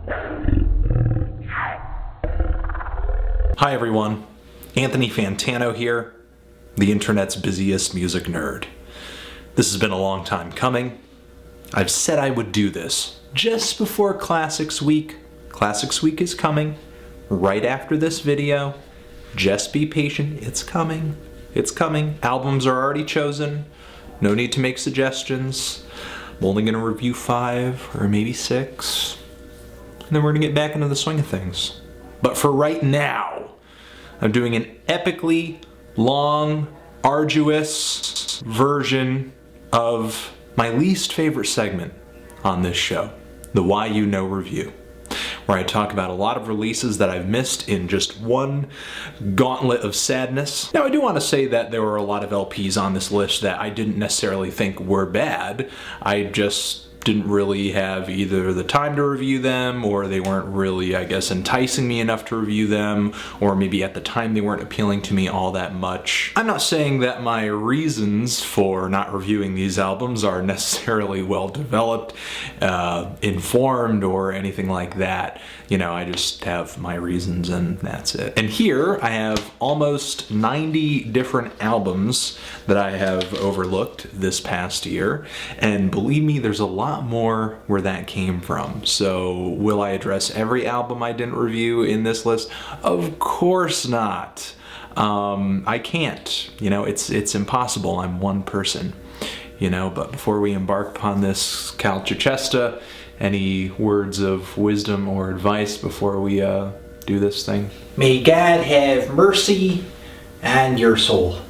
Hi everyone, Anthony Fantano here, the internet's busiest music nerd. This has been a long time coming. I've said I would do this just before Classics Week. Classics Week is coming right after this video. Just be patient, it's coming. It's coming. Albums are already chosen. No need to make suggestions. I'm only gonna review 5 or maybe 6. And then we're gonna get back into the swing of things. But for right now, I'm doing an epically long, arduous version of my least favorite segment on this show, the Why You Know Review, where I talk about a lot of releases that I've missed in just one gauntlet of sadness. Now, I do want to say that there were a lot of LPs on this list that I didn't necessarily think were bad. I just didn't really have either the time to review them, or they weren't really, I guess, enticing me enough to review them, or maybe at the time they weren't appealing to me all that much. I'm not saying that my reasons for not reviewing these albums are necessarily well developed, informed, or anything like that. You know, I just have my reasons and that's it. And here I have almost 90 different albums that I have overlooked this past year, and believe me, there's a lot more where that came from. So will I address every album I didn't review in this list? Of course not. I can't. You know, it's impossible. I'm one person. You know, but before we embark upon this CALE-SHIFTY, any words of wisdom or advice before we do this thing? May God have mercy on your soul.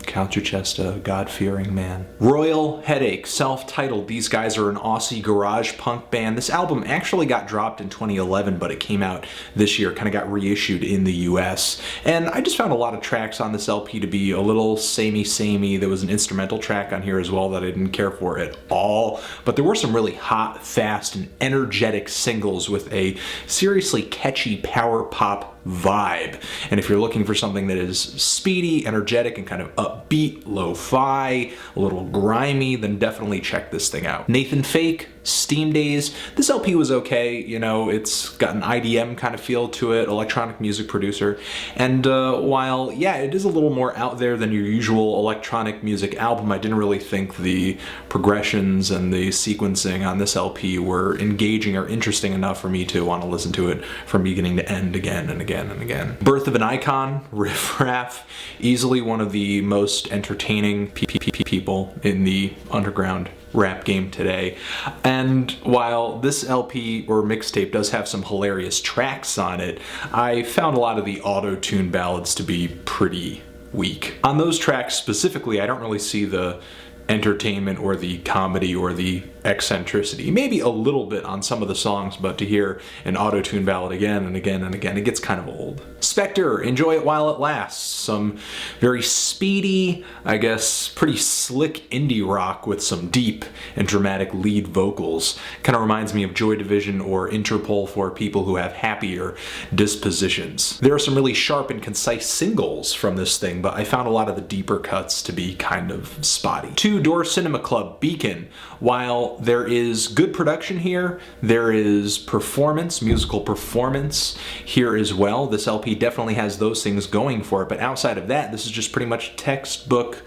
CALE-SHIFTY, God-fearing man. Royal Headache, self-titled. These guys are an Aussie garage punk band. This album actually got dropped in 2011, but it came out this year, kind of got reissued in the US. And I just found a lot of tracks on this LP to be a little samey. There was an instrumental track on here as well that I didn't care for at all. But there were some really hot, fast, and energetic singles with a seriously catchy power pop vibe. And if you're looking for something that is speedy, energetic, and kind of upbeat, lo-fi, a little grimy, then definitely check this thing out. Nathan Fake, Steam Days. This LP was okay, you know, it's got an IDM kind of feel to it, electronic music producer. And while, yeah, it is a little more out there than your usual electronic music album, I didn't really think the progressions and the sequencing on this LP were engaging or interesting enough for me to want to listen to it from beginning to end again and again and again. Birth of an Icon, Riff Raff, easily one of the most entertaining people in the underground rap game today. And while this LP or mixtape does have some hilarious tracks on it, I found a lot of the auto-tune ballads to be pretty weak. On those tracks specifically, I don't really see the entertainment or the comedy or the eccentricity. Maybe a little bit on some of the songs, but to hear an auto-tune ballad again and again and again, it gets kind of old. Spectre, Enjoy It While It Lasts. Some very speedy, I guess, pretty slick indie rock with some deep and dramatic lead vocals. Kind of reminds me of Joy Division or Interpol for people who have happier dispositions. There are some really sharp and concise singles from this thing, but I found a lot of the deeper cuts to be kind of spotty. Two Door Cinema Club, Beacon. While there is good production here, there is performance, musical performance here as well. This LP definitely has those things going for it, but outside of that, this is just pretty much textbook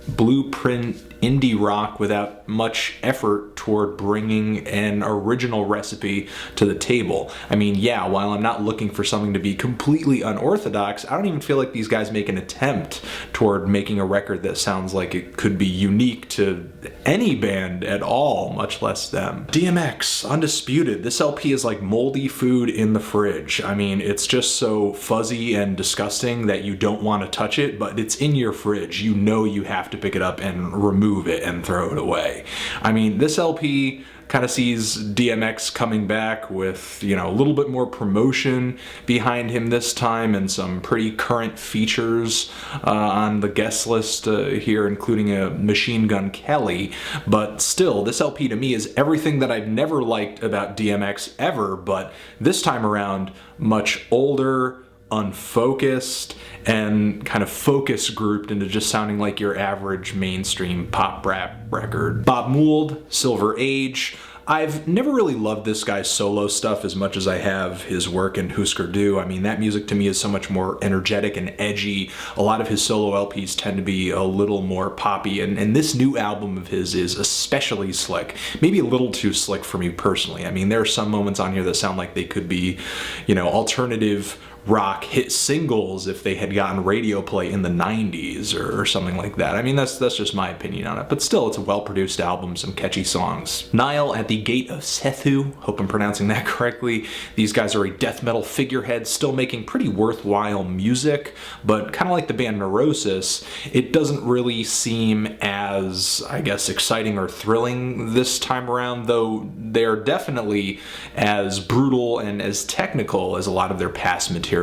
blueprint indie rock without much effort toward bringing an original recipe to the table. I mean, yeah, while I'm not looking for something to be completely unorthodox, I don't even feel like these guys make an attempt toward making a record that sounds like it could be unique to any band at all, much less them. DMX, Undisputed. This LP is like moldy food in the fridge. I mean, it's just so fuzzy and disgusting that you don't want to touch it, but it's in your fridge. You know you have to pick it up and remove it and throw it away. I mean, this LP kind of sees DMX coming back with, you know, a little bit more promotion behind him this time and some pretty current features on the guest list here, including a Machine Gun Kelly. But still, this LP to me is everything that I've never liked about DMX ever, but this time around, much older, unfocused, and kind of focus grouped into just sounding like your average mainstream pop rap record. Bob Mould, Silver Age. I've never really loved this guy's solo stuff as much as I have his work in Husker Du. I mean, that music to me is so much more energetic and edgy. A lot of his solo LPs tend to be a little more poppy, and this new album of his is especially slick. Maybe a little too slick for me personally. I mean, there are some moments on here that sound like they could be, you know, alternative rock hit singles if they had gotten radio play in the 90s or something like that. I mean, that's just my opinion on it, but still, it's a well-produced album, some catchy songs. Nile at the Gate of Sethu, hope I'm pronouncing that correctly. These guys are a death metal figurehead, still making pretty worthwhile music, but kind of like the band Neurosis, it doesn't really seem as, I guess, exciting or thrilling this time around, though they're definitely as brutal and as technical as a lot of their past material.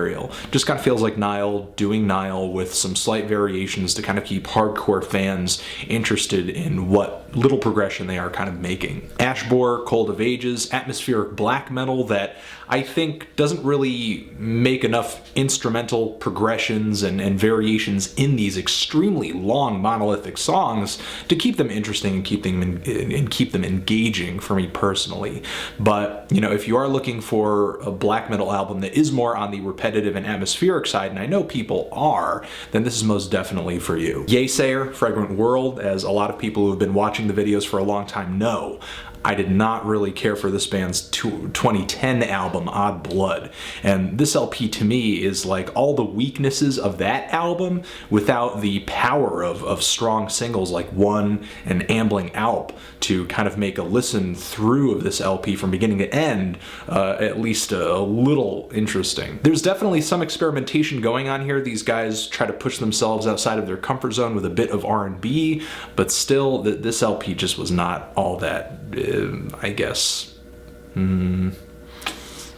Just kind of feels like Nile doing Nile with some slight variations to kind of keep hardcore fans interested in what little progression they are kind of making. Ashbore, Cold of Ages, atmospheric black metal that I think doesn't really make enough instrumental progressions and variations in these extremely long monolithic songs to keep them interesting and keep them engaging for me personally. But, you know, if you are looking for a black metal album that is more on the repetitive and atmospheric side, and I know people are, then this is most definitely for you. Yeasayer, Fragrant World, as a lot of people who have been watching the videos for a long time know, I did not really care for this band's 2010 album, Odd Blood. And this LP to me is like all the weaknesses of that album without the power of strong singles like One and Ambling Alp to kind of make a listen through of this LP from beginning to end at least a little interesting. There's definitely some experimentation going on here. These guys try to push themselves outside of their comfort zone with a bit of R&B, but still this LP just was not all that I guess,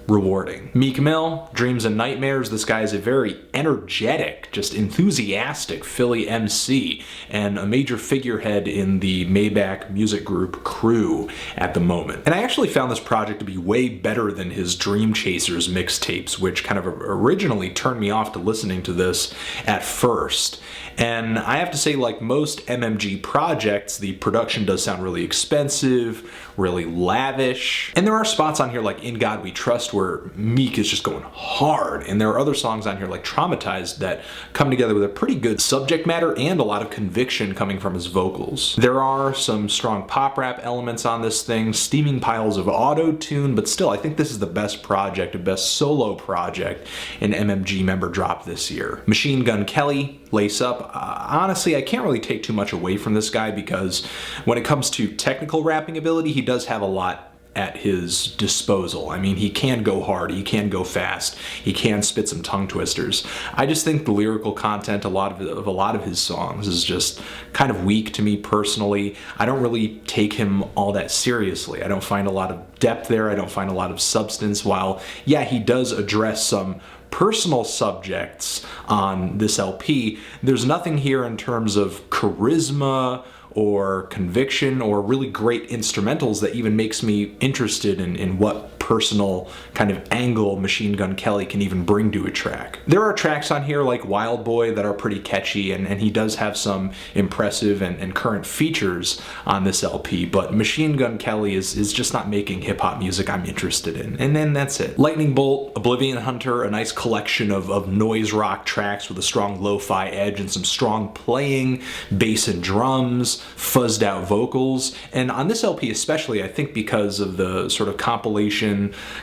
rewarding. Meek Mill, Dreams and Nightmares. This guy is a very energetic, just enthusiastic Philly MC and a major figurehead in the Maybach music group Crew at the moment. And I actually found this project to be way better than his Dream Chasers mixtapes, which kind of originally turned me off to listening to this at first. And I have to say, like most MMG projects, the production does sound really expensive, really lavish. And there are spots on here like In God We Trust where Meek is just going hard. And there are other songs on here like Traumatized that come together with a pretty good subject matter and a lot of conviction coming from his vocals. There are some strong pop rap elements on this thing, steaming piles of auto-tune, but still I think this is the best project, the best solo project an MMG member dropped this year. Machine Gun Kelly, Lace Up. Honestly, I can't really take too much away from this guy because when it comes to technical rapping ability, he does have a lot at his disposal. I mean, he can go hard, he can go fast, he can spit some tongue twisters. I just think the lyrical content of a lot of his songs is just kind of weak to me personally. I don't really take him all that seriously. I don't find a lot of depth there, I don't find a lot of substance, while, yeah, he does address some personal subjects on this LP. There's nothing here in terms of charisma or conviction or really great instrumentals that even makes me interested in what personal kind of angle Machine Gun Kelly can even bring to a track. There are tracks on here like Wild Boy that are pretty catchy, and he does have some impressive and current features on this LP, but Machine Gun Kelly is just not making hip-hop music I'm interested in. And then that's it. Lightning Bolt, Oblivion Hunter, a nice collection of noise rock tracks with a strong lo-fi edge and some strong playing, bass and drums, fuzzed out vocals. And on this LP especially, I think because of the sort of compilation,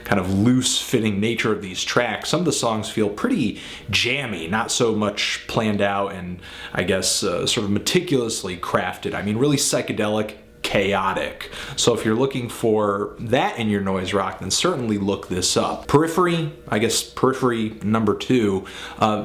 kind of loose fitting nature of these tracks, some of the songs feel pretty jammy, not so much planned out and I guess sort of meticulously crafted. I mean, really psychedelic, chaotic. So if you're looking for that in your noise rock, then certainly look this up. Periphery, I guess Periphery number 2.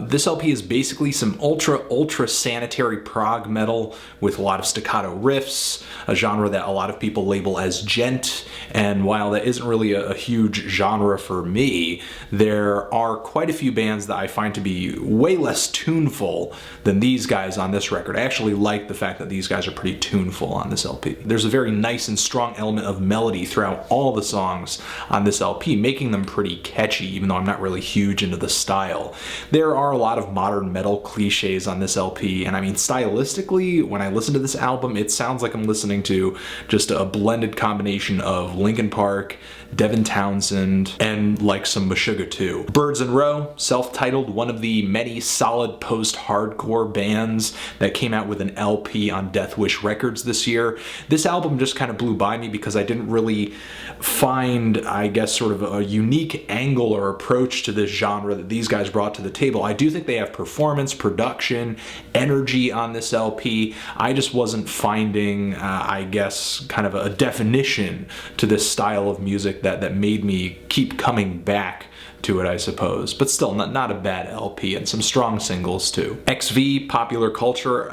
This LP is basically some ultra sanitary prog metal with a lot of staccato riffs, a genre that a lot of people label as djent, and while that isn't really a huge genre for me, there are quite a few bands that I find to be way less tuneful than these guys on this record. I actually like the fact that these guys are pretty tuneful on this LP. There's there's a very nice and strong element of melody throughout all the songs on this LP, making them pretty catchy, even though I'm not really huge into the style. There are a lot of modern metal cliches on this LP, and I mean, stylistically, when I listen to this album, it sounds like I'm listening to just a blended combination of Linkin Park, Devin Townsend, and like some Meshuggah too. Birds in Row, self-titled, one of the many solid post-hardcore bands that came out with an LP on Death Wish Records this year. This album just kind of blew by me because I didn't really find, I guess, sort of a unique angle or approach to this genre that these guys brought to the table. I do think they have performance, production, energy on this LP. I just wasn't finding, I guess, kind of a definition to this style of music that made me keep coming back to it, I suppose. But still, not a bad LP, and some strong singles too. XV, Popular Culture.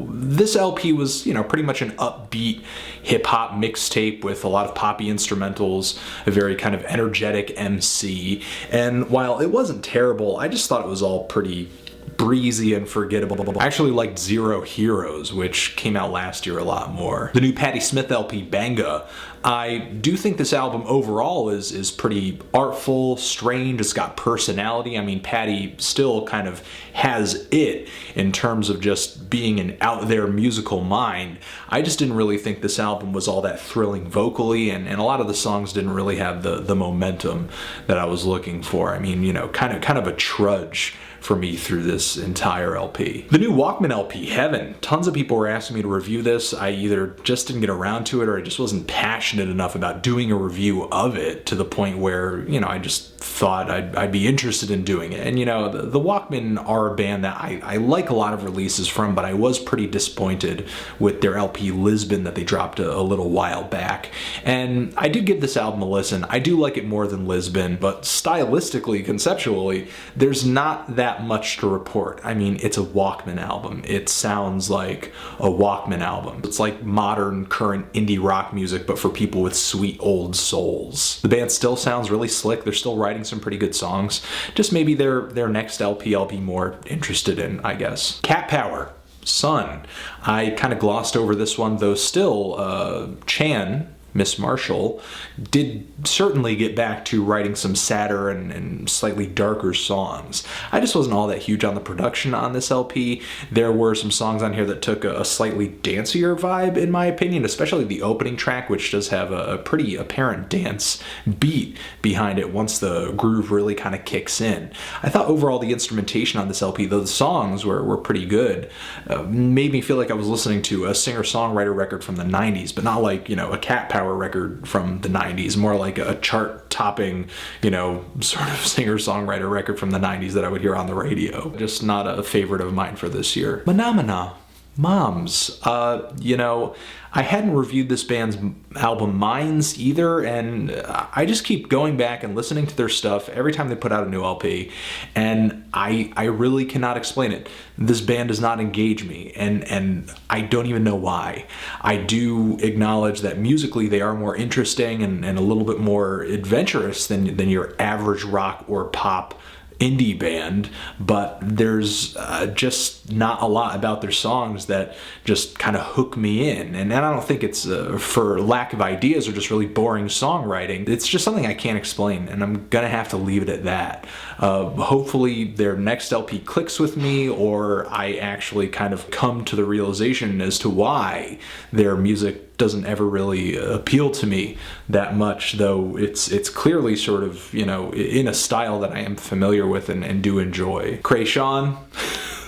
This LP was, you know, pretty much an upbeat hip-hop mixtape with a lot of poppy instrumentals, a very kind of energetic MC. And while it wasn't terrible, I just thought it was all pretty breezy and forgettable. I actually liked Zero Heroes, which came out last year a lot more. The new Patti Smith LP, Banga. I do think this album overall is pretty artful, strange, it's got personality. I mean, Patti still kind of has it in terms of just being an out there musical mind. I just didn't really think this album was all that thrilling vocally, and a lot of the songs didn't really have the momentum that I was looking for. I mean, you know, kind of a trudge for me through this entire LP. The new Walkman LP, Heaven. Tons of people were asking me to review this. I either just didn't get around to it, or I just wasn't passionate enough about doing a review of it to the point where, you know, I just thought I'd be interested in doing it. And you know, the Walkmen are a band that I like a lot of releases from, but I was pretty disappointed with their LP Lisbon that they dropped a little while back. And I did give this album a listen. I do like it more than Lisbon, but stylistically, conceptually, there's not that much to report. I mean, it's a Walkman album. It sounds like a Walkman album. It's like modern, current indie rock music, but for people with sweet old souls. The band still sounds really slick. They're still writing some pretty good songs. Just maybe their next LP I'll be more interested in, I guess. Cat Power, Sun. I kind of glossed over this one, though still Chan, Miss Marshall, did certainly get back to writing some sadder and slightly darker songs. I just wasn't all that huge on the production on this LP. There were some songs on here that took a slightly dancier vibe, in my opinion, especially the opening track, which does have a pretty apparent dance beat behind it once the groove really kind of kicks in. I thought overall the instrumentation on this LP, though the songs were pretty good, made me feel like I was listening to a singer-songwriter record from the 90s, but not like, you know, a Cat Power record from the 90s, more like a chart-topping, you know, sort of singer-songwriter record from the 90s that I would hear on the radio. Just not a favorite of mine for this year. Phenomena. Moms. You know, I hadn't reviewed this band's album Minds either, and I just keep going back and listening to their stuff every time they put out a new LP, and I really cannot explain it. This band does not engage me, and I don't even know why. I do acknowledge that musically they are more interesting and a little bit more adventurous than your average rock or pop indie band, but there's just not a lot about their songs that just kind of hook me in. And I don't think it's for lack of ideas or just really boring songwriting. It's just something I can't explain, and I'm gonna have to leave it at that. Hopefully their next LP clicks with me, or I actually kind of come to the realization as to why their music doesn't ever really appeal to me that much, though it's clearly sort of, you know, in a style that I am familiar with and do enjoy. Cray Sean,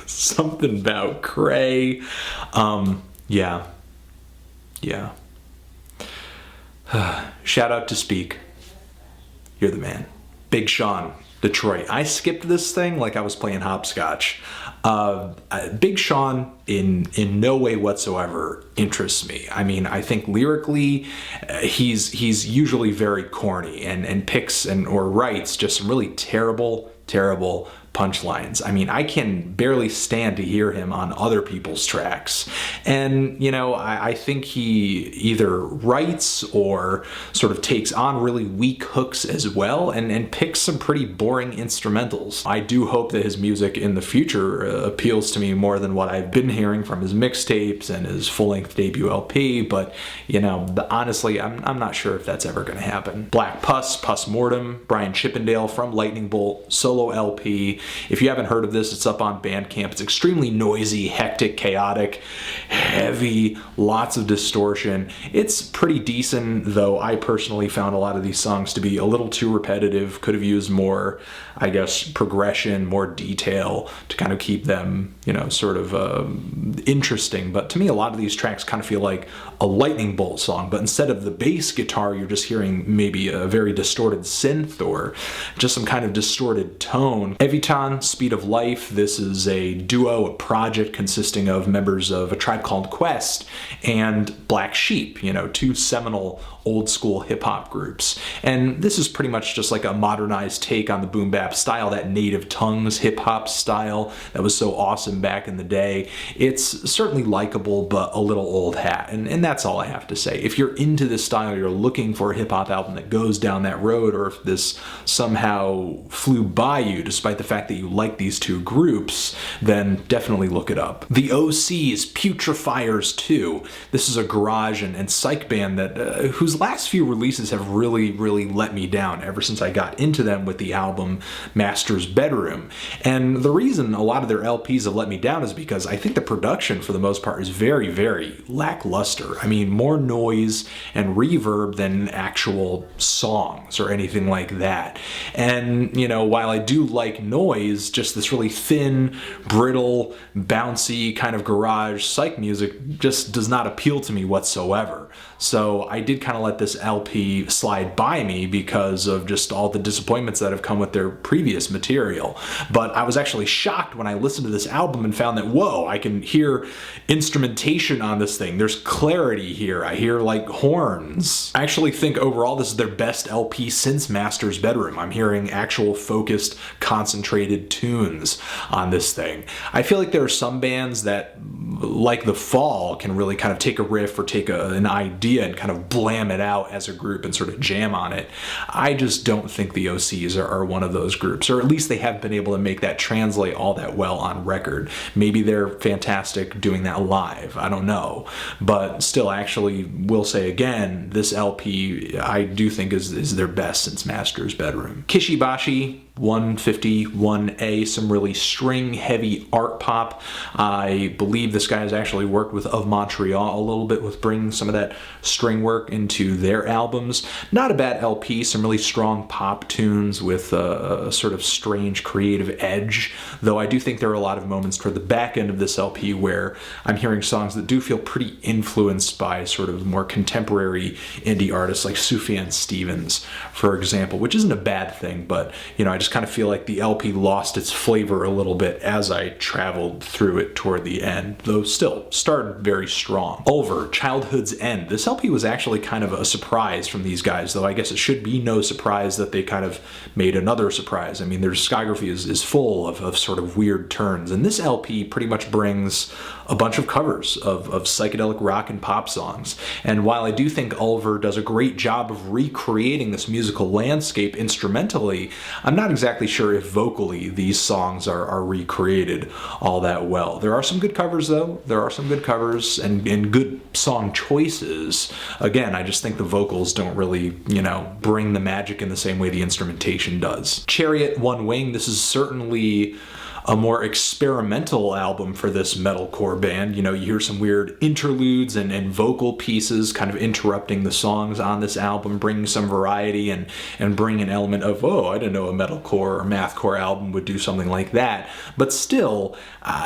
something about Cray. Yeah. Shout out to Speak. You're the man. Big Sean, Detroit. I skipped this thing like I was playing hopscotch. Big Sean in no way whatsoever interests me. I mean, I think lyrically he's usually very corny and picks or writes just some really terrible punchlines. I mean, I can barely stand to hear him on other people's tracks. And, you know, I think he either writes or sort of takes on really weak hooks as well, and picks some pretty boring instrumentals. I do hope that his music in the future appeals to me more than what I've been hearing from his mixtapes and his full-length debut LP, but, you know, honestly, I'm not sure if that's ever going to happen. Black Pus, Pus Mortem, Brian Chippendale from Lightning Bolt, solo LP. If you haven't heard of this, it's up on Bandcamp. It's extremely noisy, hectic, chaotic, heavy, lots of distortion. It's pretty decent, though I personally found a lot of these songs to be a little too repetitive. Could have used more, I guess, progression, more detail to kind of keep them, you know, sort of interesting. But to me, a lot of these tracks kind of feel like a Lightning Bolt song, but instead of the bass guitar, you're just hearing maybe a very distorted synth or just some kind of distorted tone. Evitan, Speed of Life, this is a duo, a project consisting of members of A Tribe Called Quest and Black Sheep, you know, two seminal old school hip hop groups. And this is pretty much just like a modernized take on the boom bap style, that Native Tongues hip hop style that was so awesome back in the day. It's certainly likable, but a little old hat. And that's all I have to say. If you're into this style, you're looking for a hip hop album that goes down that road, or if this somehow flew by you despite the fact that you like these two groups, then definitely look it up. The OC's Putrefiers 2. This is a garage and psych band that whose last few releases have really let me down ever since I got into them with the album Master's Bedroom. And the reason a lot of their LPs have let me down is because I think the production for the most part is very lackluster. I mean, more noise and reverb than actual songs or anything like that. And, you know, while I do like noise, just this really thin, brittle, bouncy kind of garage psych music just does not appeal to me whatsoever. So I did kind of let this LP slide by me because of just all the disappointments that have come with their previous material. But I was actually shocked when I listened to this album and found that, whoa, I can hear instrumentation on this thing. There's clarity here. I hear like horns. I actually think overall this is their best LP since Master's Bedroom. I'm hearing actual focused, concentrated tunes on this thing. I feel like there are some bands that, like The Fall, can really kind of take a riff or take an idea and kind of blam it out as a group and sort of jam on it. I just don't think the OCs are one of those groups, or at least they haven't been able to make that translate all that well on record. Maybe they're fantastic doing that live, I don't know. But still, I actually will say again, this LP I do think is their best since Master's Bedroom. Kishibashi 151A, some really string heavy art pop. I believe this guy has actually worked with Of Montreal a little bit with bringing some of that string work into their albums. Not a bad LP, some really strong pop tunes with a sort of strange creative edge, though I do think there are a lot of moments toward the back end of this LP where I'm hearing songs that do feel pretty influenced by sort of more contemporary indie artists like Sufjan Stevens, for example, which isn't a bad thing, but, you know, I just kind of feel like the LP lost its flavor a little bit as I traveled through it toward the end, though still started very strong. Ulver, Childhood's End. This LP was actually kind of a surprise from these guys, though I guess it should be no surprise that they kind of made another surprise. I mean, their discography is full of sort of weird turns, and this LP pretty much brings a bunch of covers of psychedelic rock and pop songs. And while I do think Ulver does a great job of recreating this musical landscape instrumentally, I'm not exactly sure if vocally these songs are recreated all that well. There are some good covers though. There are some good covers and good song choices. Again, I just think the vocals don't really, you know, bring the magic in the same way the instrumentation does. Chariot One Wing, this is certainly a more experimental album for this metalcore band. You know, you hear some weird interludes and vocal pieces kind of interrupting the songs on this album, bringing some variety and bringing an element of, oh, I didn't know a metalcore or mathcore album would do something like that. But still,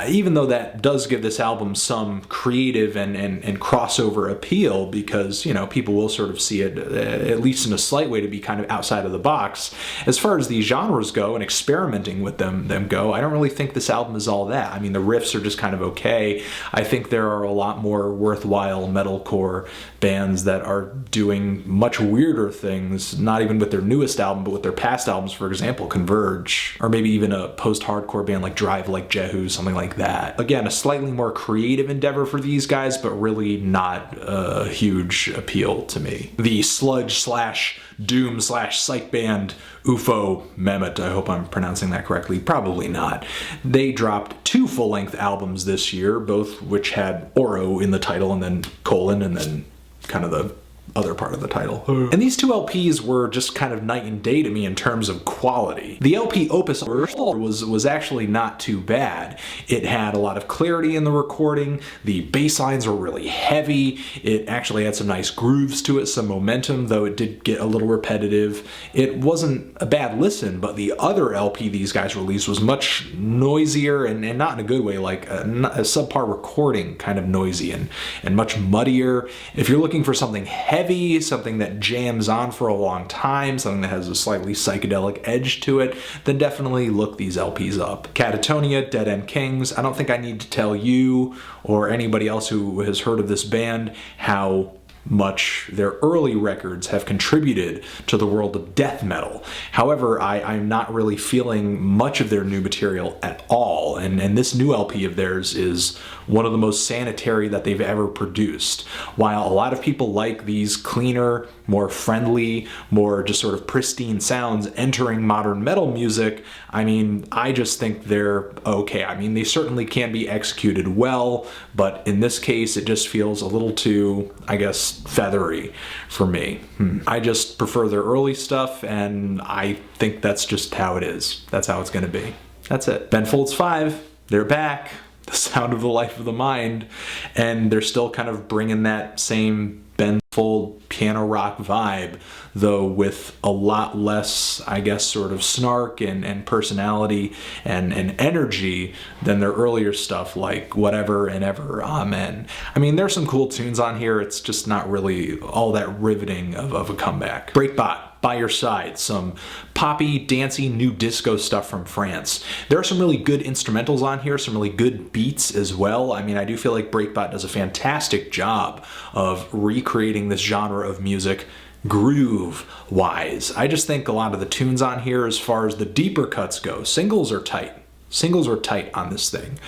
even though that does give this album some creative and crossover appeal, because, you know, people will sort of see it, at least in a slight way, to be kind of outside of the box, as far as these genres go and experimenting with them go, I don't really think this album is all that. I mean, the riffs are just kind of okay. I think there are a lot more worthwhile metalcore bands that are doing much weirder things, not even with their newest album, but with their past albums, for example, Converge, or maybe even a post-hardcore band like Drive Like Jehu, something like that. Again, a slightly more creative endeavor for these guys, but really not a huge appeal to me. The sludge slash doom slash psych band UFO Mehmet, I hope I'm pronouncing that correctly, probably not. They dropped 2 full-length albums this year, both which had Oro in the title and then colon and then kind of the other part of the title. And these 2 LPs were just kind of night and day to me in terms of quality. The LP Opus was actually not too bad. It had a lot of clarity in the recording, the bass lines were really heavy, it actually had some nice grooves to it, some momentum, though it did get a little repetitive. It wasn't a bad listen, but the other LP these guys released was much noisier and not in a good way, like a subpar recording, kind of noisy and much muddier. If you're looking for something heavy, something that jams on for a long time, something that has a slightly psychedelic edge to it, then definitely look these LPs up. Catatonia, Dead End Kings. I don't think I need to tell you or anybody else who has heard of this band how much their early records have contributed to the world of death metal. However, I'm not really feeling much of their new material at all, and this new LP of theirs is one of the most sanitary that they've ever produced. While a lot of people like these cleaner, more friendly, more just sort of pristine sounds entering modern metal music, I mean, I just think they're okay. I mean, they certainly can be executed well, but in this case, it just feels a little too, I guess, feathery for me. I just prefer their early stuff, and I think that's just how it is. That's how it's gonna be. That's it. Ben Folds 5, they're back. The Sound of the Life of the Mind, and they're still kind of bringing that same Ben Fold piano rock vibe, though with a lot less, I guess, sort of snark and personality and energy than their earlier stuff, like Whatever and Ever, Amen. I mean, there's some cool tunes on here, it's just not really all that riveting of a comeback. Breakbot, By Your Side, some poppy, dancey, new disco stuff from France. There are some really good instrumentals on here, some really good beats as well. I mean, I do feel like Breakbot does a fantastic job of recreating this genre of music groove-wise. I just think a lot of the tunes on here, as far as the deeper cuts go, singles are tight. Singles are tight on this thing,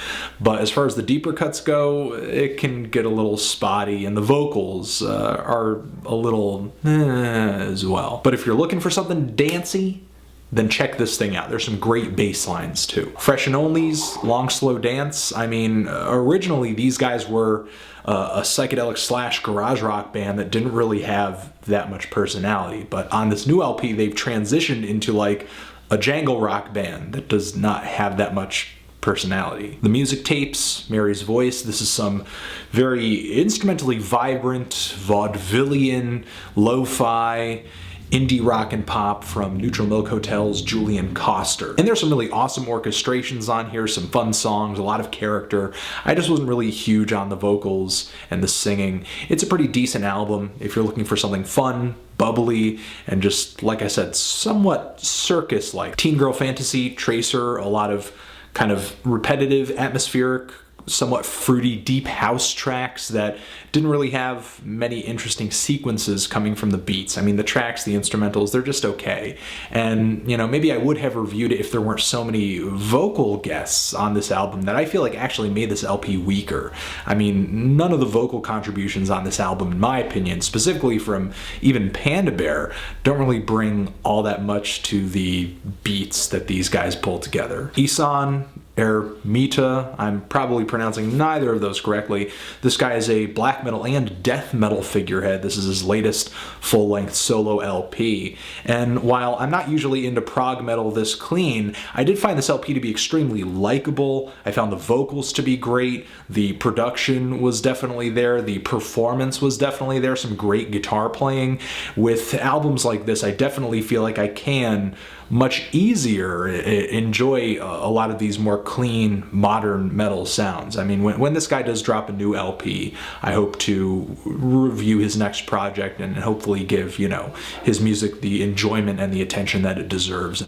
but as far as the deeper cuts go, it can get a little spotty, and the vocals are a little as well. But if you're looking for something dancey, then check this thing out. There's some great bass lines too. Fresh and Only's Long Slow Dance. I mean, originally these guys were a psychedelic slash garage rock band that didn't really have that much personality, but on this new LP, they've transitioned into like a jangle rock band that does not have that much personality. The Music Tapes, Mary's Voice, this is some very instrumentally vibrant, vaudevillian, lo-fi, indie rock and pop from Neutral Milk Hotel's Julian Coster. And there's some really awesome orchestrations on here, some fun songs, a lot of character. I just wasn't really huge on the vocals and the singing. It's a pretty decent album if you're looking for something fun, bubbly, and just, like I said, somewhat circus-like. Teen Girl Fantasy, Tracer, a lot of kind of repetitive, atmospheric, somewhat fruity, deep house tracks that didn't really have many interesting sequences coming from the beats. I mean, the tracks, the instrumentals, they're just okay. And, you know, maybe I would have reviewed it if there weren't so many vocal guests on this album that I feel like actually made this LP weaker. I mean, none of the vocal contributions on this album, in my opinion, specifically from even Panda Bear, don't really bring all that much to the beats that these guys pull together. Isan, Ermita, I'm probably pronouncing neither of those correctly. This guy is a black metal and death metal figurehead. This is his latest full-length solo LP. And while I'm not usually into prog metal this clean, I did find this LP to be extremely likable. I found the vocals to be great. The production was definitely there. The performance was definitely there. Some great guitar playing. With albums like this, I definitely feel like I can much easier enjoy a lot of these more clean, modern metal sounds. I mean, when this guy does drop a new LP, I hope to review his next project and hopefully give, you know, his music the enjoyment and the attention that it deserves.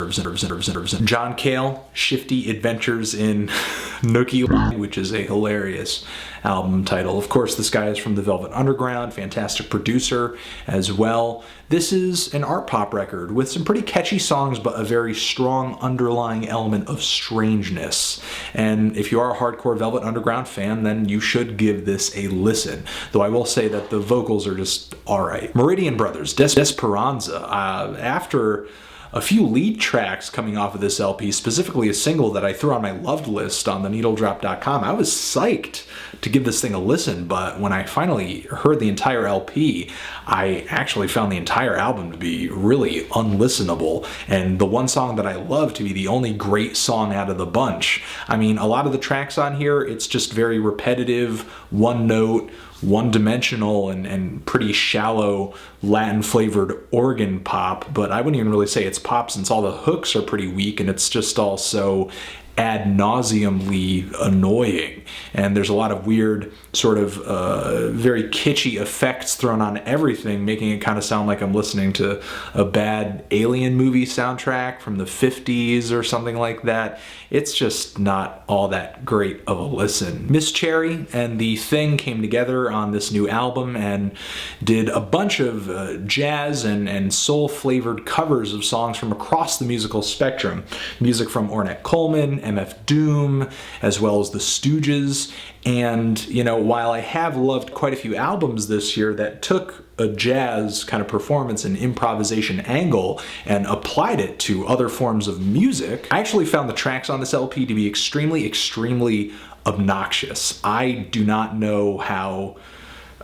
John Cale, Shifty Adventures in NOOKIE, which is a hilarious album title. Of course, this guy is from the Velvet Underground, fantastic producer as well. This is an art pop record with some pretty catchy songs, but a very strong underlying element of strangeness. And if you are a hardcore Velvet Underground fan, then you should give this a listen. Though I will say that the vocals are just alright. Meridian Brothers, DESESPERANZA. After a few lead tracks coming off of this LP, specifically a single that I threw on my loved list on the needledrop.com, I was psyched to give this thing a listen, but when I finally heard the entire LP, I actually found the entire album to be really unlistenable, and the one song that I love to be the only great song out of the bunch. I mean, a lot of the tracks on here, it's just very repetitive, one note, one-dimensional, and pretty shallow Latin-flavored organ pop, but I wouldn't even really say it's pop since all the hooks are pretty weak and it's just all so ad nauseumly annoying. And there's a lot of weird sort of very kitschy effects thrown on everything, making it kind of sound like I'm listening to a bad alien movie soundtrack from the 50s or something like that. It's just not all that great of a listen. Miss Cherry and The Thing came together on this new album and did a bunch of jazz and soul-flavored covers of songs from across the musical spectrum. Music from Ornette Coleman, MF Doom, as well as the Stooges. And, you know, while I have loved quite a few albums this year that took a jazz kind of performance and improvisation angle and applied it to other forms of music, I actually found the tracks on this LP to be extremely obnoxious. I do not know how,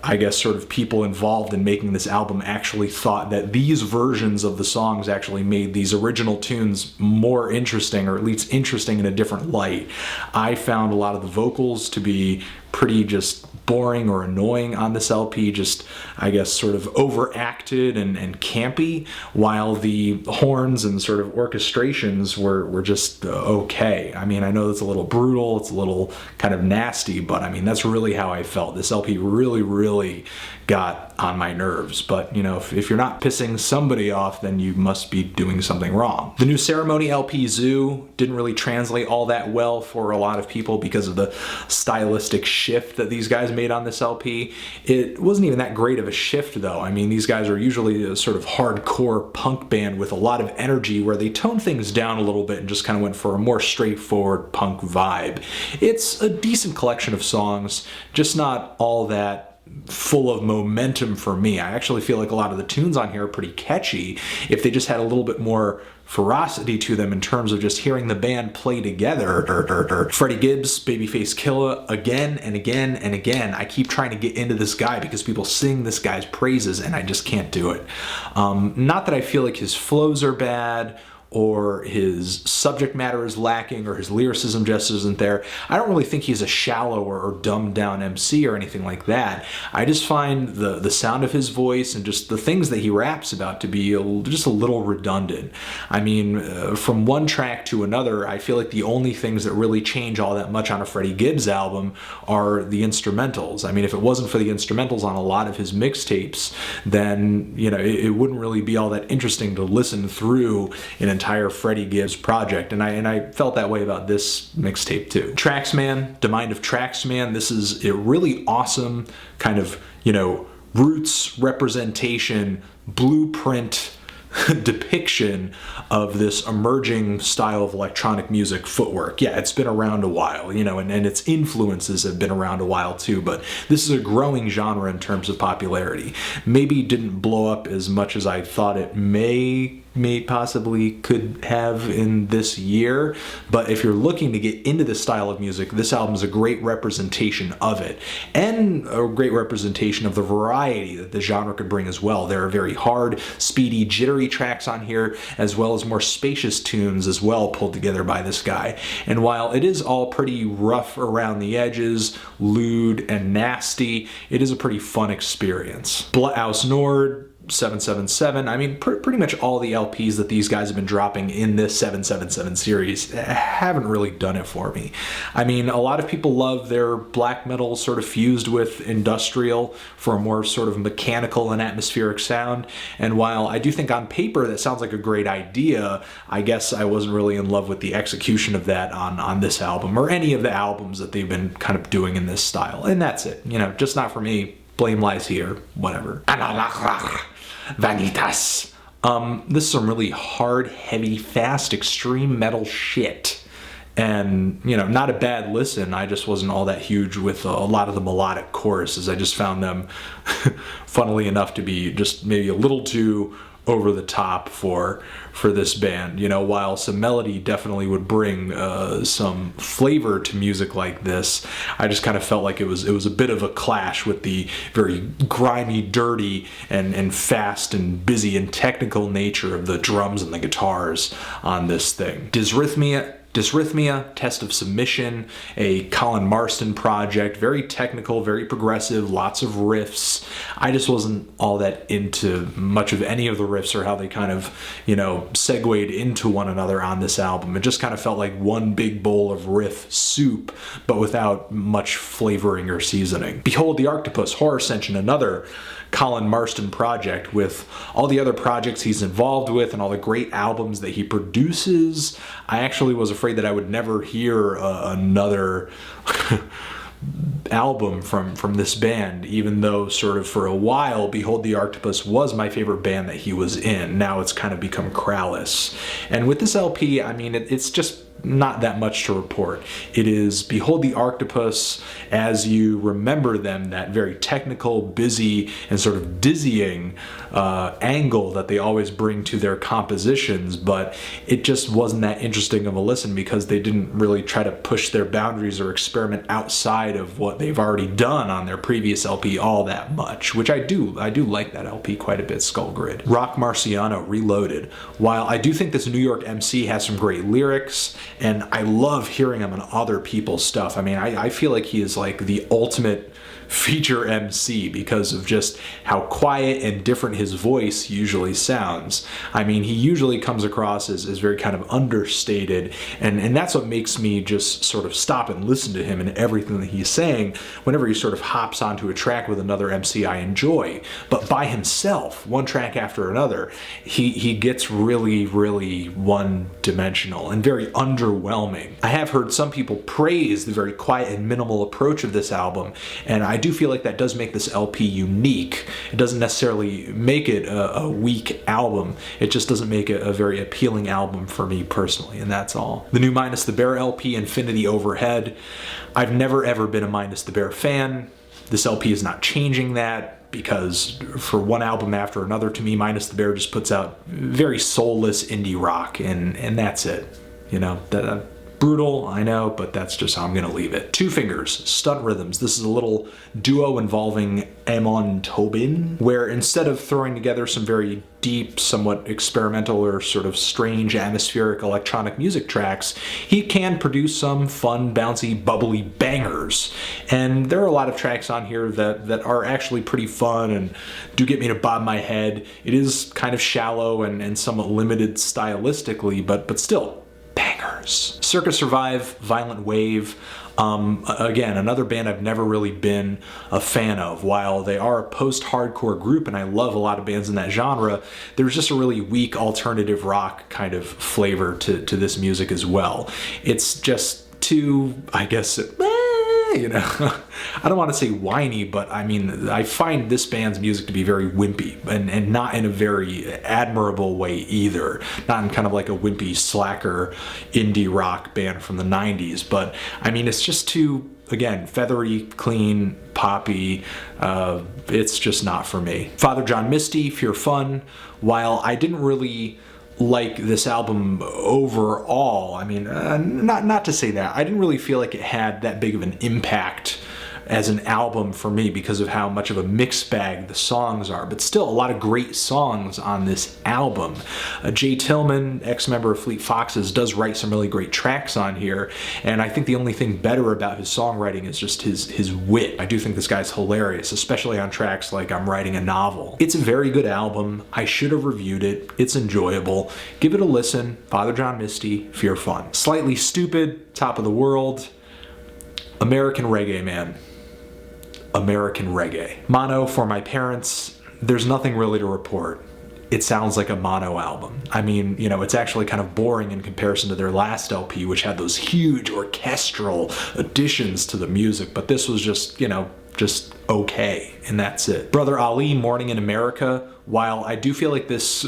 I guess, sort of people involved in making this album actually thought that these versions of the songs actually made these original tunes more interesting, or at least interesting in a different light. I found a lot of the vocals to be pretty just boring or annoying on this LP, just, I guess, sort of overacted and campy, while the horns and sort of orchestrations were just okay. I mean, I know it's a little brutal, it's a little kind of nasty, but I mean, that's really how I felt. This LP really got on my nerves. But, you know, if you're not pissing somebody off, then you must be doing something wrong. The new Ceremony LP, Zoo, didn't really translate all that well for a lot of people because of the stylistic shift that these guys made on this LP. It wasn't even that great of a shift, though. I mean, these guys are usually a sort of hardcore punk band with a lot of energy, where they toned things down a little bit and just kind of went for a more straightforward punk vibe. It's a decent collection of songs, just not all that full of momentum for me. I actually feel like a lot of the tunes on here are pretty catchy if they just had a little bit more ferocity to them in terms of just hearing the band play together. Freddie Gibbs, Babyface Killa, again and again and again. I keep trying to get into this guy because people sing this guy's praises and I just can't do it. Not that I feel like his flows are bad or his subject matter is lacking or his lyricism just isn't there. I don't really think he's a shallow or dumbed down MC or anything like that. I just find the sound of his voice and just the things that he raps about to be just a little redundant. I mean, from one track to another, I feel like the only things that really change all that much on a Freddie Gibbs album are the instrumentals. I mean, if it wasn't for the instrumentals on a lot of his mixtapes, then, you know, it wouldn't really be all that interesting to listen through an entire Freddie Gibbs project, and I felt that way about this mixtape too. TRAXMAN, The Mind of TRAXMAN, this is a really awesome kind of, you know, roots representation, blueprint depiction of this emerging style of electronic music footwork. Yeah, it's been around a while, you know, and its influences have been around a while too, but this is a growing genre in terms of popularity. Maybe didn't blow up as much as I thought it may possibly could have in this year, but if you're looking to get into this style of music, this album is a great representation of it, and a great representation of the variety that the genre could bring as well. There are very hard, speedy, jittery tracks on here, as well as more spacious tunes as well pulled together by this guy. And while it is all pretty rough around the edges, lewd and nasty, it is a pretty fun experience. Bloodhouse Nord, 777. I mean, pretty much all the LPs that these guys have been dropping in this 777 series haven't really done it for me. I mean, a lot of people love their black metal sort of fused with industrial for a more sort of mechanical and atmospheric sound. And while I do think on paper that sounds like a great idea, I guess I wasn't really in love with the execution of that on this album or any of the albums that they've been kind of doing in this style. And that's it. You know, just not for me. Blame lies here. Whatever. Vanitas. This is some really hard, heavy, fast, extreme metal shit. And, you know, not a bad listen. I just wasn't all that huge with a lot of the melodic choruses. I just found them, funnily enough, to be just maybe a little too over the top for this band. You know, while some melody definitely would bring some flavor to music like this, I just kind of felt like it was a bit of a clash with the very grimy, dirty, and fast and busy and technical nature of the drums and the guitars on this thing. DYSRHYTHMIA, Test of Submission, a Colin Marston project, very technical, very progressive, lots of riffs. I just wasn't all that into much of any of the riffs or how they kind of, you know, segued into one another on this album. It just kind of felt like one big bowl of riff soup, but without much flavoring or seasoning. Behold the Octopus, Horror Ascension, another Colin Marston project with all the other projects he's involved with and all the great albums that he produces. I actually was afraid that I would never hear another album from this band, even though sort of for a while Behold the Octopus was my favorite band that he was in. Now it's kind of become Krallice. And with this LP, I mean, it's just not that much to report. It is Behold the Octopus as you remember them, that very technical, busy, and sort of dizzying angle that they always bring to their compositions, but it just wasn't that interesting of a listen because they didn't really try to push their boundaries or experiment outside of what they've already done on their previous LP all that much, which I do like that LP quite a bit, Skull Grid. Rock Marciano, Reloaded. While I do think this New York MC has some great lyrics, and I love hearing him on other people's stuff. I mean, I feel like he is like the ultimate feature MC because of just how quiet and different his voice usually sounds. I mean, he usually comes across as very kind of understated, and that's what makes me just sort of stop and listen to him and everything that he's saying whenever he sort of hops onto a track with another MC I enjoy. But by himself, one track after another, he gets really, really one-dimensional and very underwhelming. I have heard some people praise the very quiet and minimal approach of this album, and I do feel like that does make this LP unique. It doesn't necessarily make it a weak album. It just doesn't make it a very appealing album for me personally, and that's all. The new Minus the Bear LP, Infinity Overhead. I've never ever been a Minus the Bear fan. This LP is not changing that, because for one album after another, to me, Minus the Bear just puts out very soulless indie rock, and that's it. You know, brutal, I know, but that's just how I'm gonna leave it. Two Fingers, Stunt Rhythms. This is a little duo involving Amon Tobin, where instead of throwing together some very deep, somewhat experimental or sort of strange atmospheric electronic music tracks, he can produce some fun, bouncy, bubbly bangers. And there are a lot of tracks on here that are actually pretty fun and do get me to bob my head. It is kind of shallow and somewhat limited stylistically, but still, bangers. CIRCA Survive, Violent Wave. Again, another band I've never really been a fan of. While they are a post-hardcore group, and I love a lot of bands in that genre, there's just a really weak alternative rock kind of flavor to this music as well. It's just too, I guess, you know, I don't want to say whiny, but I mean, I find this band's music to be very wimpy and not in a very admirable way either. Not in kind of like a wimpy, slacker indie rock band from the 90s, but I mean, it's just too, again, feathery, clean, poppy. It's just not for me. Father John Misty, Fear Fun. While I didn't really like this album overall, I mean, not to say that, I didn't really feel like it had that big of an impact as an album for me because of how much of a mixed bag the songs are, but still a lot of great songs on this album. Jay Tillman, ex-member of Fleet Foxes, does write some really great tracks on here, and I think the only thing better about his songwriting is just his wit. I do think this guy's hilarious, especially on tracks like I'm Writing a Novel. It's a very good album. I should have reviewed it. It's enjoyable. Give it a listen. Father John Misty, Fear Fun. Slightly Stupid, Top of the World, American Reggae Man. American Reggae. Mono, For My Parents, there's nothing really to report. It sounds like a Mono album. I mean, you know, it's actually kind of boring in comparison to their last LP, which had those huge orchestral additions to the music, but this was just, you know, just okay, and that's it. Brother Ali, Morning in America, while I do feel like this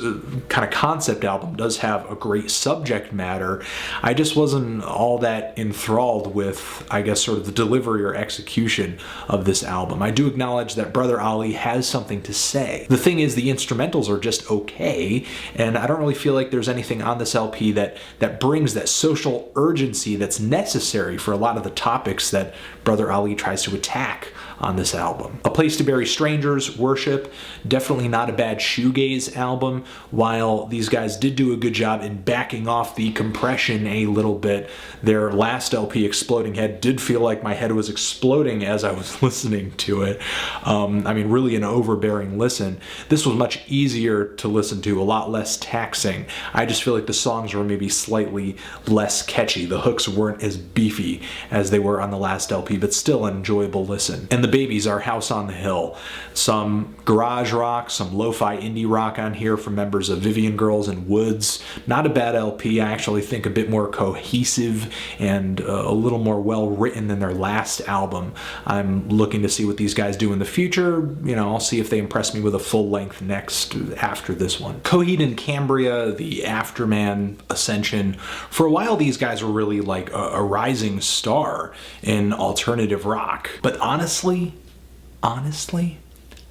kind of concept album does have a great subject matter, I just wasn't all that enthralled with, I guess, sort of the delivery or execution of this album. I do acknowledge that Brother Ali has something to say. The thing is, the instrumentals are just okay, and I don't really feel like there's anything on this LP that brings that social urgency that's necessary for a lot of the topics that Brother Ali tries to attack on this album. A Place to Bury Strangers, Worship, definitely not a bad shoegaze album. While these guys did do a good job in backing off the compression a little bit, their last LP, Exploding Head, did feel like my head was exploding as I was listening to it. I mean, really an overbearing listen. This was much easier to listen to, a lot less taxing. I just feel like the songs were maybe slightly less catchy. The hooks weren't as beefy as they were on the last LP, but still an enjoyable listen. And the Babies are House on the Hill. Some garage rock, some lo-fi indie rock on here from members of Vivian Girls and Woods. Not a bad LP. I actually think a bit more cohesive and a little more well written than their last album. I'm looking to see what these guys do in the future. You know, I'll see if they impress me with a full length next after this one. COHEED and CAMBRIA, the AFTERMAN, Ascension. For a while these guys were really like a rising star in alternative rock. But honestly,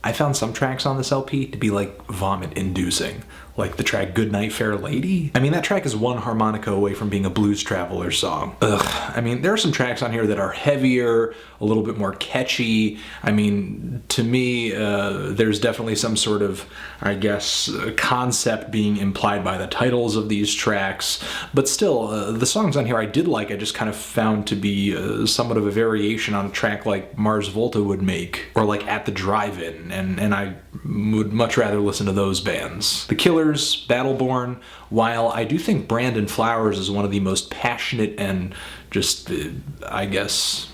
I found some tracks on this LP to be like vomit-inducing. Like the track Goodnight Fair Lady. I mean, that track is one harmonica away from being a Blues Traveler song. Ugh. I mean, there are some tracks on here that are heavier, a little bit more catchy. I mean, to me, there's definitely some sort of, I guess, concept being implied by the titles of these tracks. But still, the songs on here I did like. I just kind of found to be somewhat of a variation on a track like Mars Volta would make, or like At the Drive-In, and I would much rather listen to those bands. The Killers, Battleborn, while I do think Brandon Flowers is one of the most passionate and just, I guess,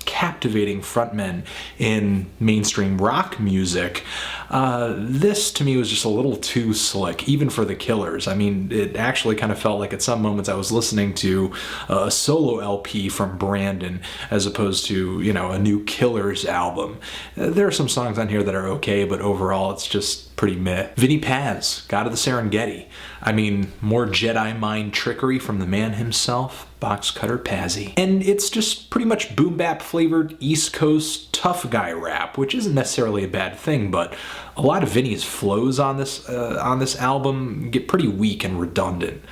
captivating frontmen in mainstream rock music, this to me was just a little too slick, even for the Killers. I mean, it actually kind of felt like at some moments I was listening to a solo LP from Brandon as opposed to, you know, a new Killers album. There are some songs on here that are okay, but overall it's just pretty meh. Vinnie Paz, God of the Serengeti. I mean, more Jedi mind trickery from the man himself, Box Cutter Pazzy. And it's just pretty much boom bap flavored East Coast tough guy rap, which isn't necessarily a bad thing, but a lot of Vinnie's flows on this album get pretty weak and redundant.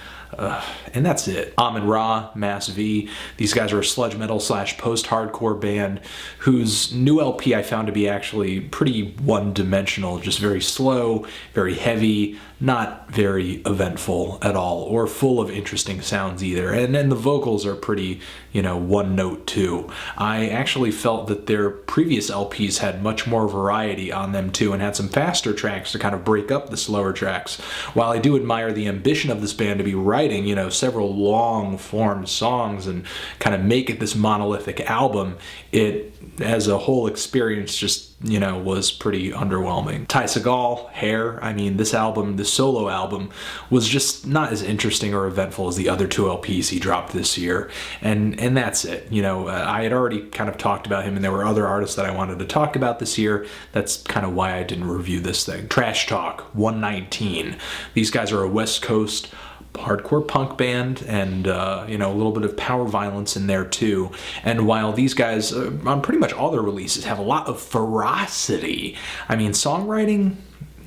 And that's it. Amun-Ra, Mass V. These guys are a sludge metal / post-hardcore band whose new LP I found to be actually pretty one-dimensional, just very slow, very heavy, not very eventful at all, or full of interesting sounds either. And then the vocals are pretty, you know, one note too. I actually felt that their previous LPs had much more variety on them too, and had some faster tracks to kind of break up the slower tracks. While I do admire the ambition of this band to be writing, you know, several long-form songs and kind of make it this monolithic album, it, as a whole experience, just, you know, was pretty underwhelming. Ty Segall, Hair. I mean, this album, this solo album, was just not as interesting or eventful as the other two LPs he dropped this year, and that's it. You know, I had already kind of talked about him, and there were other artists that I wanted to talk about this year. That's kind of why I didn't review this thing. Trash Talk, 119. These guys are a West Coast hardcore punk band, and you know, a little bit of power violence in there too. And while these guys on pretty much all their releases have a lot of ferocity, I mean, songwriting,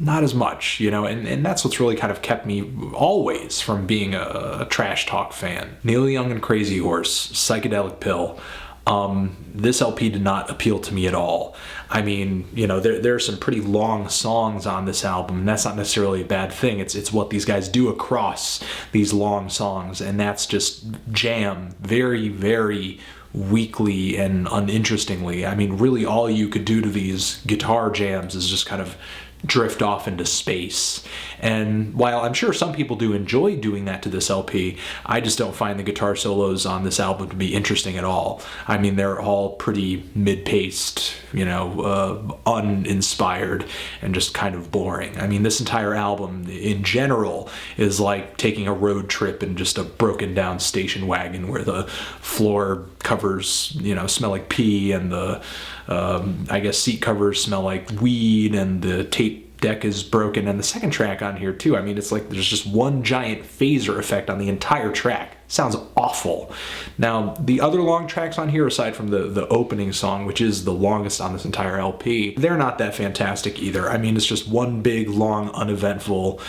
not as much, you know, and that's what's really kind of kept me always from being a Trash Talk fan. Neil Young and Crazy Horse, Psychedelic Pill. This LP did not appeal to me at all. I mean, you know, there are some pretty long songs on this album, and that's not necessarily a bad thing. It's what these guys do across these long songs, and that's just jam very, very weakly and uninterestingly. I mean, really all you could do to these guitar jams is just kind of drift off into space. And while I'm sure some people do enjoy doing that to this LP, I just don't find the guitar solos on this album to be interesting at all. I mean, they're all pretty mid-paced, you know, uninspired and just kind of boring. I mean, this entire album in general is like taking a road trip in just a broken down station wagon where the floor covers, you know, smell like pee, and the I guess seat covers smell like weed, and the tape deck is broken, and the second track on here too. I mean, it's like there's just one giant phaser effect on the entire track. Sounds awful. Now, the other long tracks on here, aside from the opening song, which is the longest on this entire LP, they're not that fantastic either. I mean, it's just one big, long, uneventful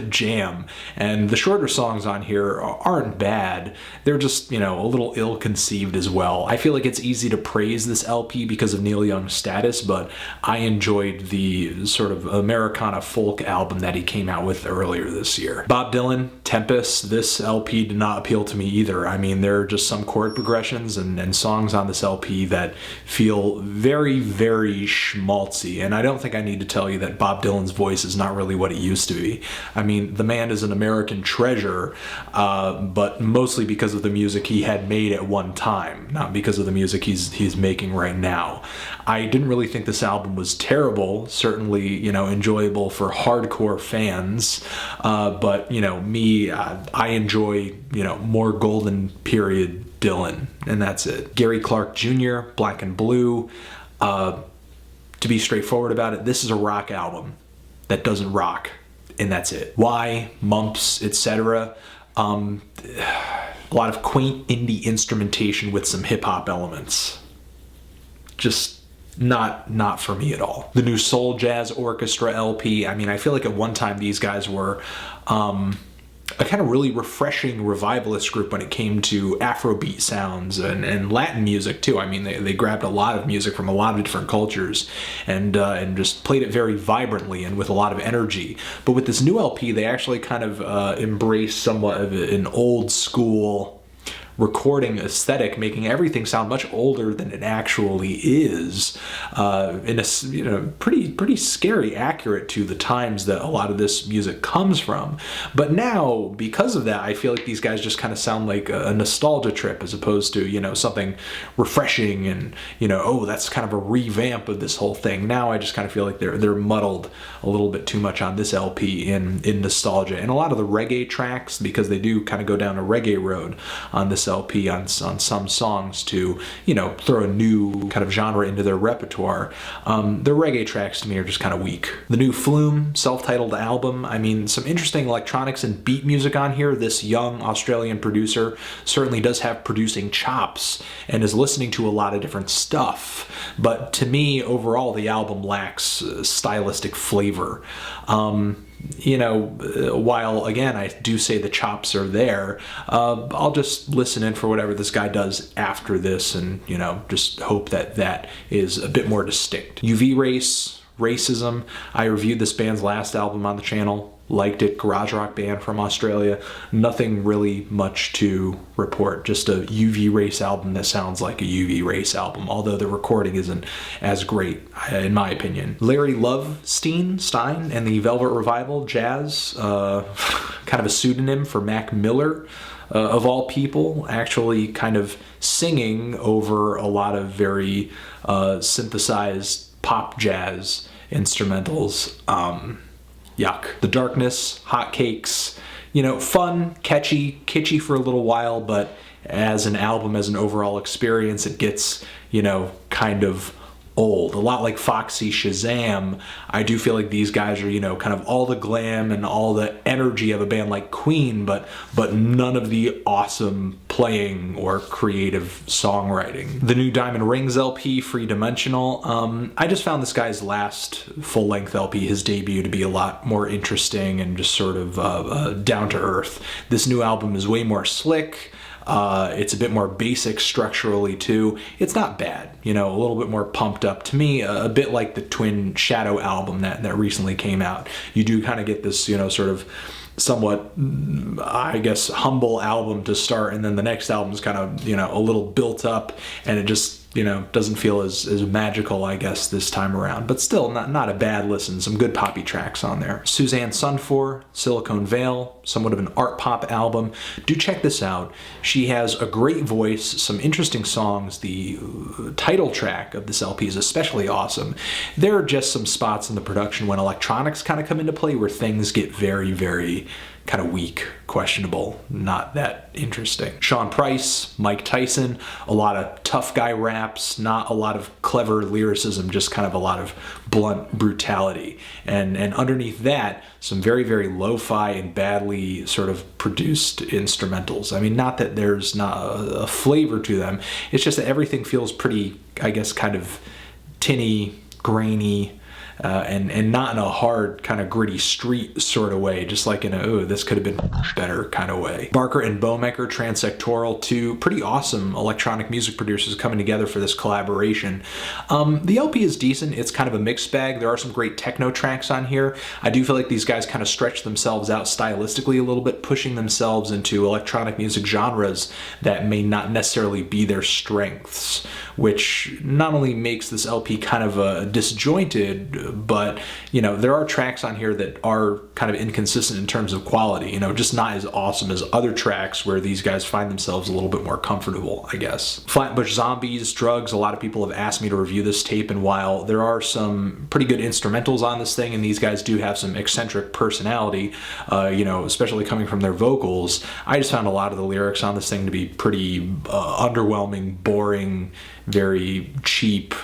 jam. And the shorter songs on here aren't bad. They're just, you know, a little ill-conceived as well. I feel like it's easy to praise this LP because of Neil Young's status, but I enjoyed the sort of Americana folk album that he came out with earlier this year. Bob Dylan, Tempest, this LP did not appeal to me either. I mean, there are just some chord progressions and songs on this LP that feel very, very schmaltzy, and I don't think I need to tell you that Bob Dylan's voice is not really what it used to be. I mean, the man is an American treasure, but mostly because of the music he had made at one time, not because of the music he's making right now. I didn't really think this album was terrible, certainly, you know, enjoyable for hardcore fans, but, you know, me, I enjoy, you know, more golden period Dylan, and that's it. Gary Clark Jr., Black and Blue. To be straightforward about it, this is a rock album that doesn't rock, and that's it. Why? Mumps, etc. A lot of quaint indie instrumentation with some hip-hop elements. Just not for me at all. The new SOULJAZZ Orchestra LP, I mean, I feel like at one time these guys were a kind of really refreshing revivalist group when it came to Afrobeat sounds and Latin music too. I mean, they grabbed a lot of music from a lot of different cultures and just played it very vibrantly and with a lot of energy. But with this new LP, they actually kind of embraced somewhat of an old school recording aesthetic, making everything sound much older than it actually is, in a, you know, pretty scary accurate to the times that a lot of this music comes from. But now, because of that, I feel like these guys just kind of sound like a nostalgia trip as opposed to, you know, something refreshing and, you know, oh, that's kind of a revamp of this whole thing. Now I just kind of feel like they're muddled a little bit too much on this LP in nostalgia. And a lot of the reggae tracks, because they do kind of go down a reggae road on this LP on some songs to, you know, throw a new kind of genre into their repertoire. The reggae tracks to me are just kind of weak. The new Flume self-titled album, I mean, some interesting electronics and beat music on here. This young Australian producer certainly does have producing chops and is listening to a lot of different stuff. But to me, overall, the album lacks stylistic flavor. You know, while again I do say the chops are there, I'll just listen in for whatever this guy does after this, and, you know, just hope that that is a bit more distinct. UV Race, Racism. I reviewed this band's last album on the channel. Liked it. Garage rock band from Australia. Nothing really much to report. Just a UV Race album that sounds like a UV Race album, although the recording isn't as great, in my opinion. Larry Stein and the Velvet Revival, Jazz, kind of a pseudonym for Mac Miller, of all people, actually kind of singing over a lot of very synthesized pop jazz instrumentals. Yuck. The Darkness, Hotcakes, you know, fun, catchy, kitschy for a little while, but as an album, as an overall experience, it gets, you know, kind of old. A lot like Foxy Shazam, I do feel like these guys are, you know, kind of all the glam and all the energy of a band like Queen, but none of the awesome playing or creative songwriting. The new Diamond Rings LP, Free Dimensional, I just found this guy's last full-length LP, his debut, to be a lot more interesting and just sort of down to earth. This new album is way more slick. It's a bit more basic structurally too. It's not bad, you know, a little bit more pumped up to me, a bit like the Twin Shadow album that recently came out. You do kind of get this, you know, sort of somewhat, I guess, humble album to start, and then the next album is kind of, you know, a little built up, and it just, you know, doesn't feel as magical, I guess, this time around. But still, not a bad listen. Some good poppy tracks on there. Suzanne Sunfor, Silicone Vale, somewhat of an art pop album. Do check this out. She has a great voice, some interesting songs. The title track of this LP is especially awesome. There are just some spots in the production when electronics kind of come into play where things get very, very kind of weak, questionable, not that interesting. Sean Price, Mike Tyson, a lot of tough guy raps, not a lot of clever lyricism, just kind of a lot of blunt brutality. And underneath that, some very, very lo-fi and badly sort of produced instrumentals. I mean, not that there's not a flavor to them, it's just that everything feels pretty, I guess, kind of tinny, grainy, and not in a hard kind of gritty street sort of way, just like in a, oh, this could have been better kind of way. Barker and Bowmaker, Transsectoral, two pretty awesome electronic music producers coming together for this collaboration. The LP is decent. It's kind of a mixed bag. There are some great techno tracks on here. I do feel like these guys kind of stretch themselves out stylistically a little bit, pushing themselves into electronic music genres that may not necessarily be their strengths, which not only makes this LP kind of disjointed, but, you know, there are tracks on here that are kind of inconsistent in terms of quality, you know, just not as awesome as other tracks where these guys find themselves a little bit more comfortable, I guess. Flatbush Zombies, Drugs, a lot of people have asked me to review this tape, and while there are some pretty good instrumentals on this thing, and these guys do have some eccentric personality, you know, especially coming from their vocals, I just found a lot of the lyrics on this thing to be pretty underwhelming, boring, very cheap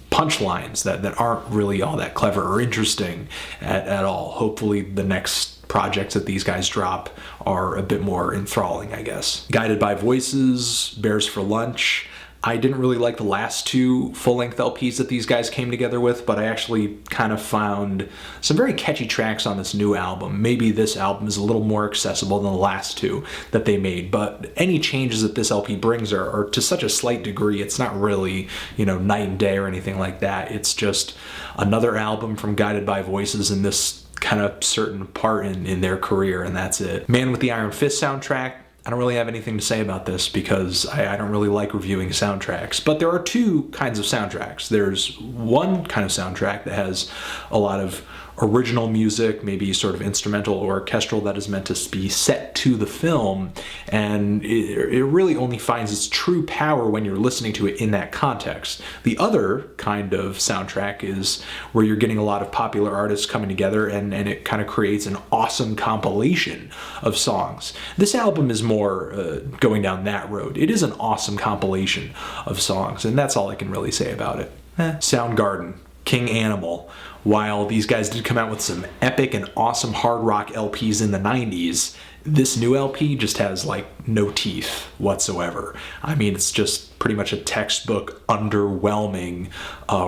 punchlines that aren't really all that clever or interesting at all. Hopefully the next projects that these guys drop are a bit more enthralling, I guess. Guided by Voices, Bears for Lunch. I didn't really like the last two full-length LPs that these guys came together with, but I actually kind of found some very catchy tracks on this new album. Maybe this album is a little more accessible than the last two that they made, but any changes that this LP brings are to such a slight degree, it's not really, you know, night and day or anything like that. It's just another album from Guided by Voices in this kind of certain part in their career, and that's it. Man with the Iron Fist soundtrack. I don't really have anything to say about this because I don't really like reviewing soundtracks, but there are two kinds of soundtracks. There's one kind of soundtrack that has a lot of original music, maybe sort of instrumental or orchestral, that is meant to be set to the film, and it really only finds its true power when you're listening to it in that context. The other kind of soundtrack is where you're getting a lot of popular artists coming together, and it kind of creates an awesome compilation of songs. This album is more going down that road. It is an awesome compilation of songs, and that's all I can really say about it. Soundgarden, King Animal. While these guys did come out with some epic and awesome hard rock LPs in the 90s, this new LP just has like no teeth whatsoever. I mean, it's just pretty much a textbook underwhelming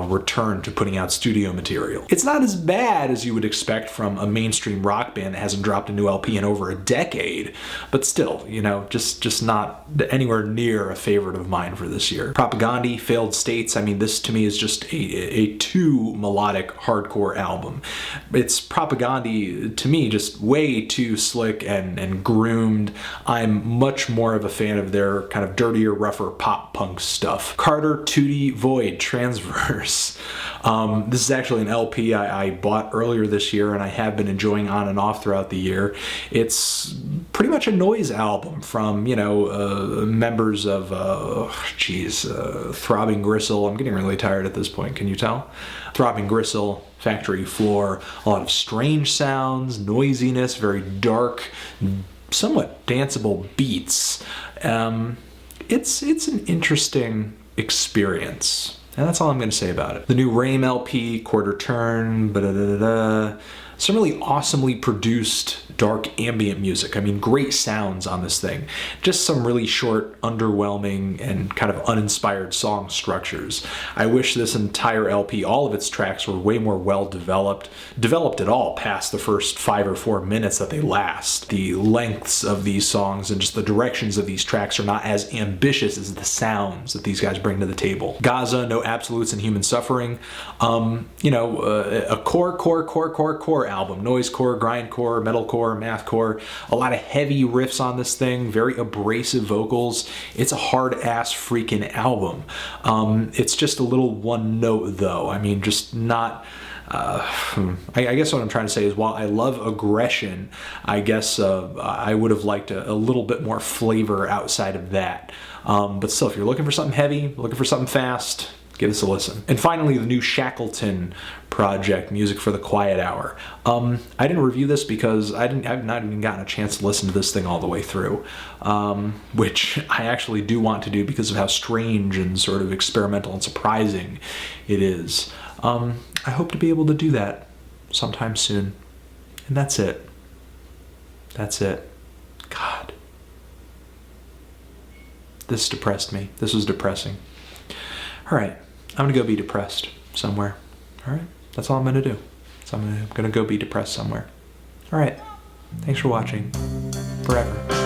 return to putting out studio material. It's not as bad as you would expect from a mainstream rock band that hasn't dropped a new LP in over a decade, but still, you know, just not anywhere near a favorite of mine for this year. Propagandhi, Failed States, I mean, this to me is just a too melodic hardcore album. It's Propagandhi, to me, just way too slick and groomed. I'm much more of a fan of their kind of dirtier, rougher pop punk stuff. Carter, Tootie, Void, Transverse. This is actually an LP I bought earlier this year and I have been enjoying on and off throughout the year. It's pretty much a noise album from, you know, members of, Throbbing Gristle. I'm getting really tired at this point, can you tell? Throbbing Gristle, Factory Floor, a lot of strange sounds, noisiness, very dark, somewhat danceable beats. It's an interesting experience, and that's all I'm going to say about it. The new Rame LP, Quarter Turn, some really awesomely produced dark ambient music. I mean, great sounds on this thing. Just some really short, underwhelming, and kind of uninspired song structures. I wish this entire LP, all of its tracks, were way more well developed at all past the first 5 or 4 minutes that they last. The lengths of these songs and just the directions of these tracks are not as ambitious as the sounds that these guys bring to the table. Gaza, No Absolutes and Human Suffering, you know, a core album. Noisecore, grindcore, metalcore, mathcore, a lot of heavy riffs on this thing, very abrasive vocals. It's a hard-ass freaking album. It's just a little one note though. I mean, just not... I guess what I'm trying to say is, while I love aggression, I guess I would have liked a little bit more flavor outside of that. But still, if you're looking for something heavy, looking for something fast, give this a listen. And finally, the new Shackleton project, Music for the Quiet Hour. I didn't review this because I've not even gotten a chance to listen to this thing all the way through, which I actually do want to do because of how strange and sort of experimental and surprising it is. I hope to be able to do that sometime soon. And that's it. That's it. God. This depressed me. This was depressing. All right. I'm going to go be depressed somewhere. All right. That's all I'm going to do. So I'm going to go be depressed somewhere. All right. Thanks for watching. Forever.